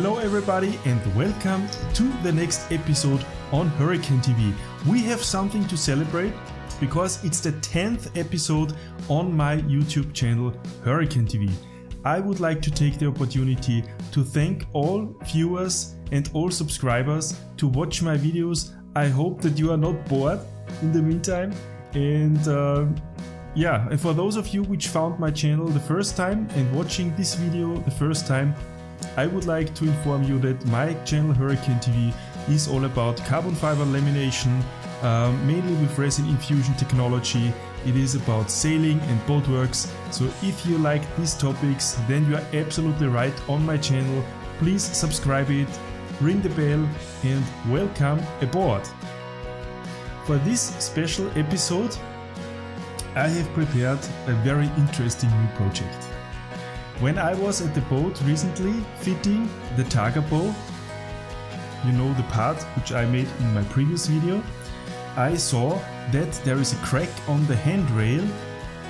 Hello everybody and welcome to the next episode on Hurricane TV. We have something to celebrate because it's the 10th episode on my YouTube channel Hurricane TV. I would like to take the opportunity to thank all viewers and all subscribers to watch my videos. I hope that you are not bored in the meantime, and and for those of you which found my channel the first time and watching this video the first time, I would like to inform you that my channel Hurricane TV is all about carbon fiber lamination, mainly with resin infusion technology. It is about sailing and boat works. So if you like these topics, then you are absolutely right on my channel. Please subscribe it, ring the bell, and welcome aboard. For this special episode, I have prepared a very interesting new project. When I was at the boat recently fitting the targa bow, you know, the part which I made in my previous video, I saw that there is a crack on the handrail.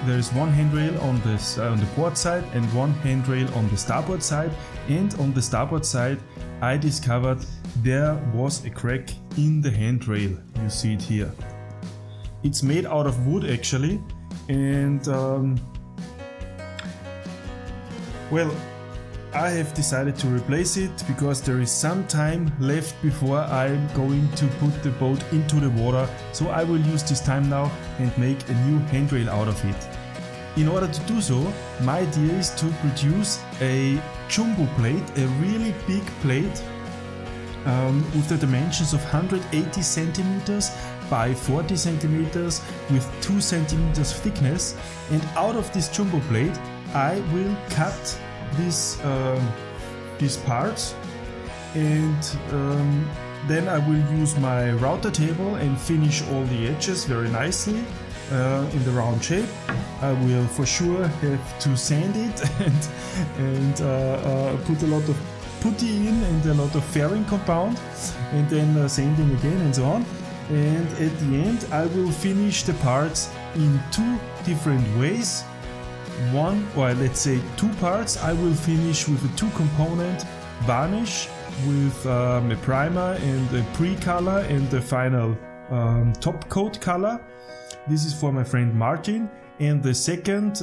There is one handrail on the port side and one handrail on the starboard side, and on the starboard side I discovered there was a crack in the handrail. You see it here. It's made out of wood actually, and well, I have decided to replace it because there is some time left before I'm going to put the boat into the water, so I will use this time now and make a new handrail out of it. In order to do so, my idea is to produce a jumbo plate, a really big plate with the dimensions of 180 centimeters by 40 centimeters with 2 centimeters thickness, and out of this jumbo plate I will cut these parts, and then I will use my router table and finish all the edges very nicely in the round shape. I will for sure have to sand it and put a lot of putty in and a lot of fairing compound, and then sanding again and so on. And at the end I will finish the parts in two different ways. One, or let's say two parts, I will finish with a 2-component varnish with a primer and a pre-color and the final top coat color. This is for my friend Martin. And the second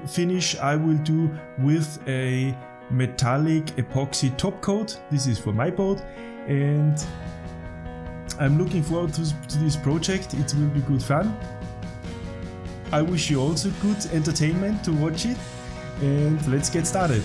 finish I will do with a metallic epoxy top coat. This is for my boat, and I'm looking forward to this project. It will be good fun. I wish you also good entertainment to watch it, and let's get started.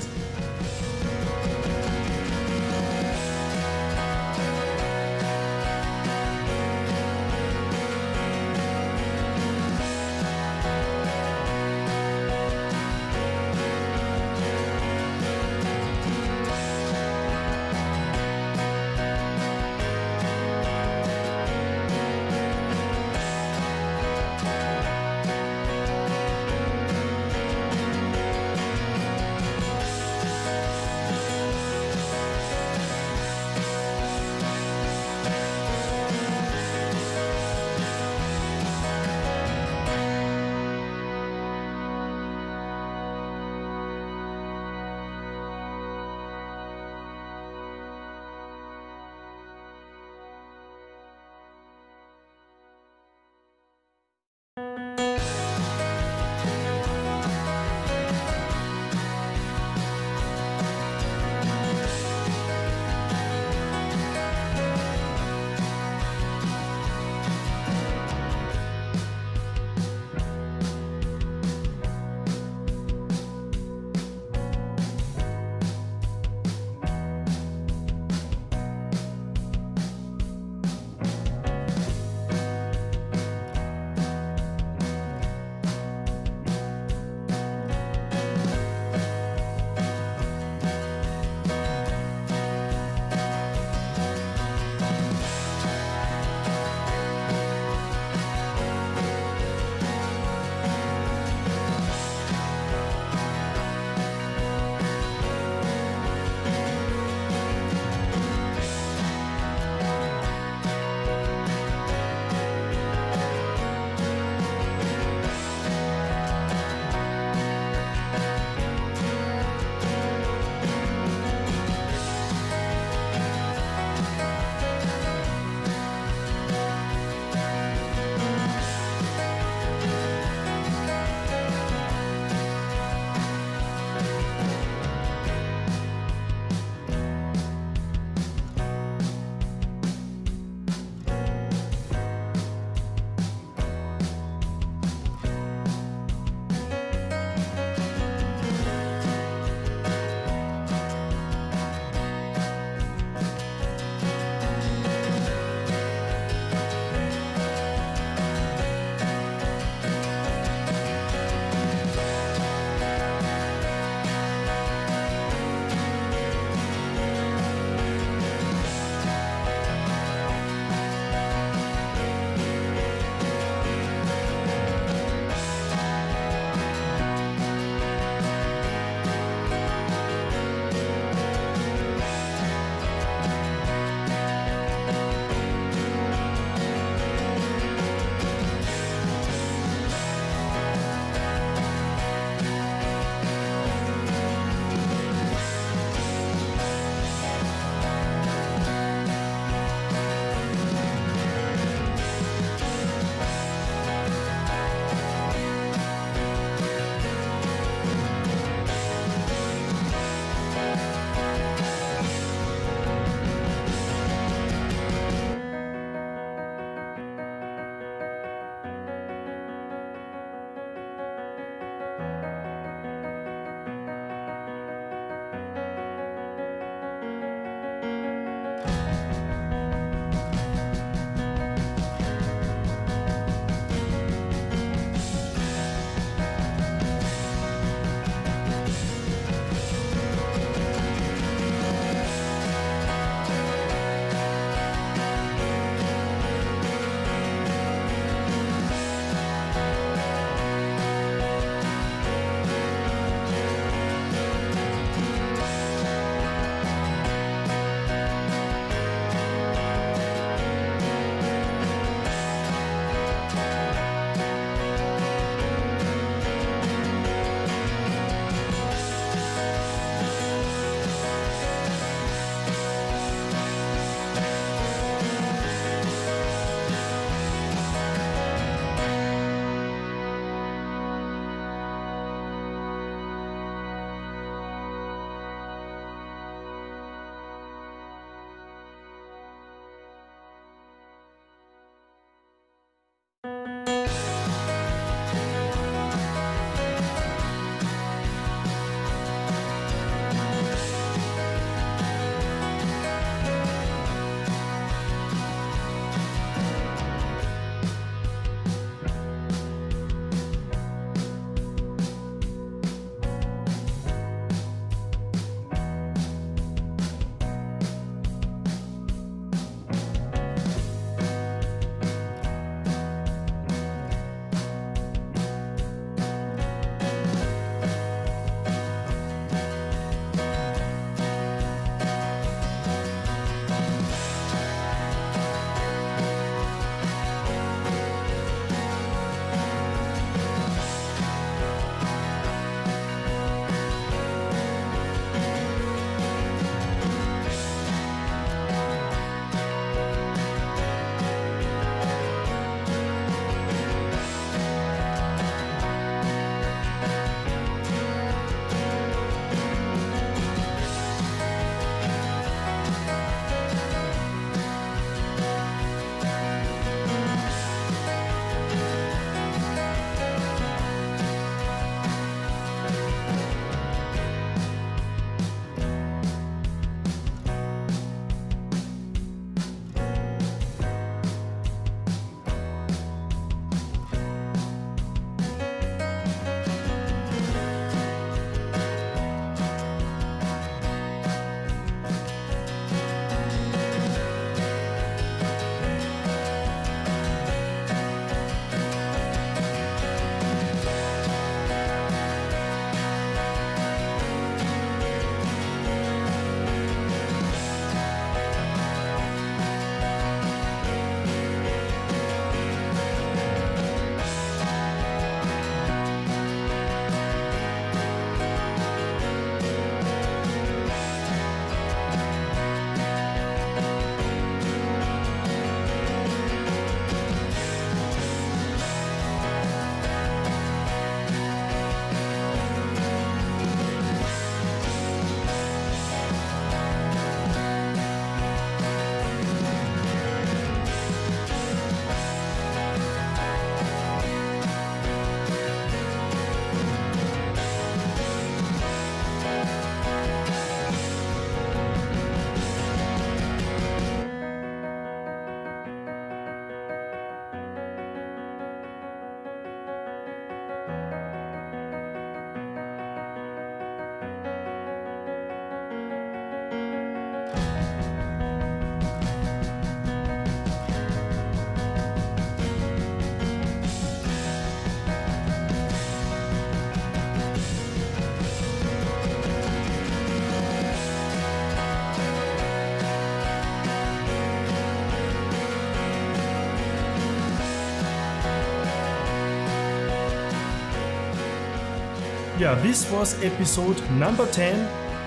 yeah, this was episode number 10.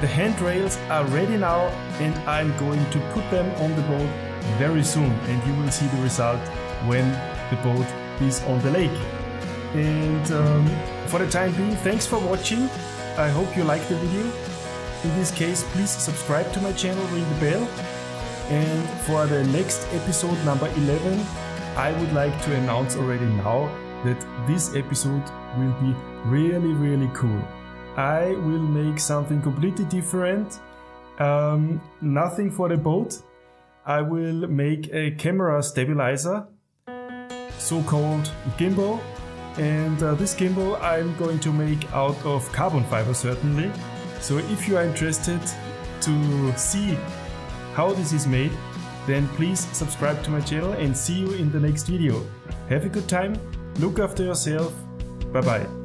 The handrails are ready now and I'm going to put them on the boat very soon, and you will see the result when the boat is on the lake. And for the time being, thanks for watching. I hope you liked the video. In this case, please subscribe to my channel, ring the bell. And for the next episode number 11, I would like to announce already now that this episode will be really cool. I will make something completely different. Nothing for the boat. I will make a camera stabilizer, so-called gimbal. And this gimbal I'm going to make out of carbon fiber, certainly. So if you are interested to see how this is made, then please subscribe to my channel and see you in the next video. Have a good time, look after yourself, bye bye.